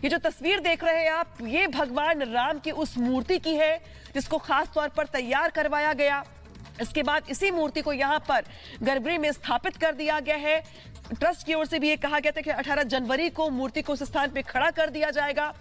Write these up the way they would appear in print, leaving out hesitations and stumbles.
ये जो तस्वीर देख रहे हैं आप, ये भगवान राम की उस मूर्ति की है जिसको खास तौर पर तैयार करवाया गया। इसके बाद इसी मूर्ति को यहाँ पर गर्भगृह में स्थापित कर दिया गया है। ट्रस्ट की ओर से भी ये कहा गया था कि 18 जनवरी को मूर्ति को उस स्थान पे खड़ा कर दिया जाएगा।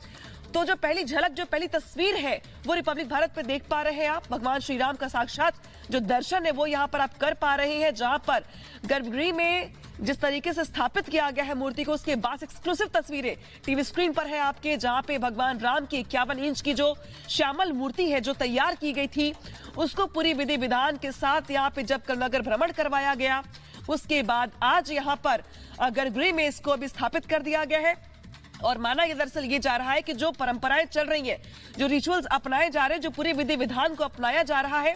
तो जो पहली झलक, जो पहली तस्वीर है वो रिपब्लिक भारत पे देख पा रहे हैं आप। भगवान श्री राम का साक्षात जो दर्शन है वो यहाँ पर आप कर पा रहे हैं, जहां पर गर्भगृह में जिस तरीके से स्थापित किया गया है मूर्ति को, उसके बाद एक्सक्लूसिव तस्वीरें टीवी स्क्रीन पर है आपके, जहां पे भगवान राम की 51 इंच की जो श्यामल मूर्ति है जो तैयार की गई थी, उसको पूरी विधि विधान के साथ यहाँ पे जब नगर भ्रमण करवाया गया, उसके बाद आज यहाँ पर गर्भगृह में इसको अभी स्थापित कर दिया गया है। और माना ये दरअसल ये जा रहा है कि जो परंपराएं चल रही हैं, जो रिचुअल्स अपनाए जा रहे हैं, जो पूरी विधि विधान को अपनाया जा रहा है,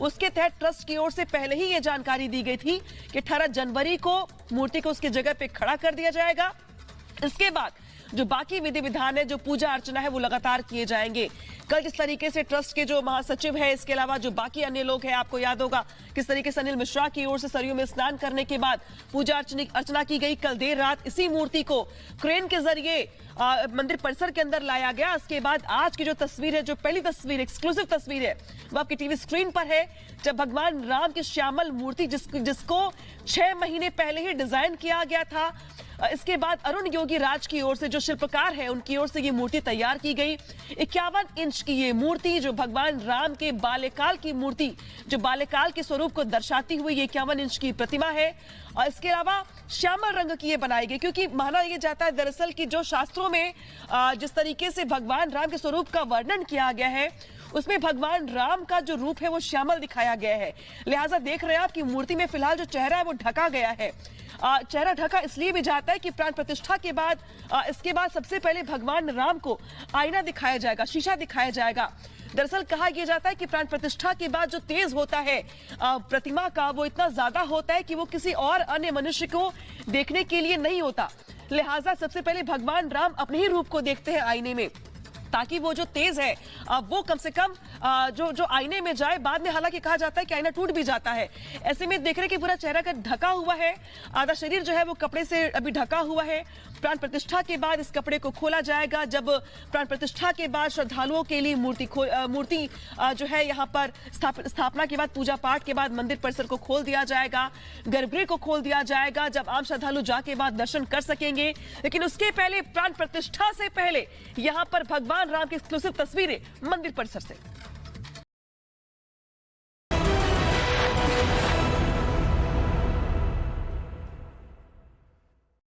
उसके तहत ट्रस्ट की ओर से पहले ही ये जानकारी दी गई थी कि 18 जनवरी को मूर्ति को उसकी जगह पे खड़ा कर दिया जाएगा। इसके बाद जो बाकी विधि विधान है, जो पूजा अर्चना है, वो लगातार किए जाएंगे। कल जिस तरीके से ट्रस्ट के जो महासचिव है, इसके अलावा जो बाकी अन्य लोग हैं, आपको याद होगा किस तरीके से अनिल मिश्रा की ओर से सरयू में स्नान करने के बाद पूजा अर्चना की गई। कल देर रात इसी मूर्ति को क्रेन के जरिए मंदिर परिसर के अंदर लाया गया। इसके बाद आज की जो तस्वीर है, जो पहली तस्वीर, एक्सक्लूसिव तस्वीर है, वो आपकी टीवी स्क्रीन पर है, जब भगवान राम की श्यामल मूर्ति जिसको 6 महीने पहले ही डिजाइन किया गया था, इसके बाद अरुण योगी राज की ओर से जो शिल्पकार है उनकी ओर से ये मूर्ति तैयार की गई। 51 इंच की ये मूर्ति जो भगवान राम के बाल्यकाल की मूर्ति, जो बाल्यकाल के स्वरूप को दर्शाती हुई ये 51 इंच की प्रतिमा है। और इसके अलावा श्यामल रंग की ये बनाई गई, क्योंकि माना यह जाता है दरअसल कि जो शास्त्रों में जिस तरीके से भगवान राम के स्वरूप का वर्णन किया गया है, उसमें भगवान राम का जो रूप है वो श्यामल दिखाया गया है। लिहाजा देख रहे हैं आप कि मूर्ति में फिलहाल जो चेहरा है वो ढका गया है। चेहरा ढका इसलिए भी जाता है कि प्राण प्रतिष्ठा के बाद इसके बाद सबसे पहले भगवान राम को आईना दिखाया जाएगा, शीशा दिखाया जाएगा। दरअसल कहा यह जाता है कि प्राण प्रतिष्ठा के बाद जो तेज होता है प्रतिमा का, वो इतना ज्यादा होता है कि वो किसी और अन्य मनुष्य को देखने के लिए नहीं होता। लिहाजा सबसे पहले भगवान राम अपने ही रूप को देखते हैं आईने में, ताकि वो जो तेज है वो कम से कम जो आईने में जाए। बाद में हालांकि कहा जाता है कि आईना टूट भी जाता है। ऐसे में देख रहे कि पूरा चेहरा का ढका हुआ है, आधा शरीर जो है वो कपड़े से अभी ढका हुआ है। प्राण प्रतिष्ठा के बाद इस कपड़े को खोला जाएगा। जब प्राण प्रतिष्ठा के बाद श्रद्धालुओं के लिए मूर्ति जो है यहाँ पर स्थापना के बाद, पूजा पाठ के बाद मंदिर परिसर को खोल दिया जाएगा, गर्भगृह को खोल दिया जाएगा, जब आम श्रद्धालु जाके बाद दर्शन कर सकेंगे। लेकिन उसके पहले, प्राण प्रतिष्ठा से पहले यहाँ पर भगवान राम की एक्सक्लूसिव तस्वीरें मंदिर परिसर से।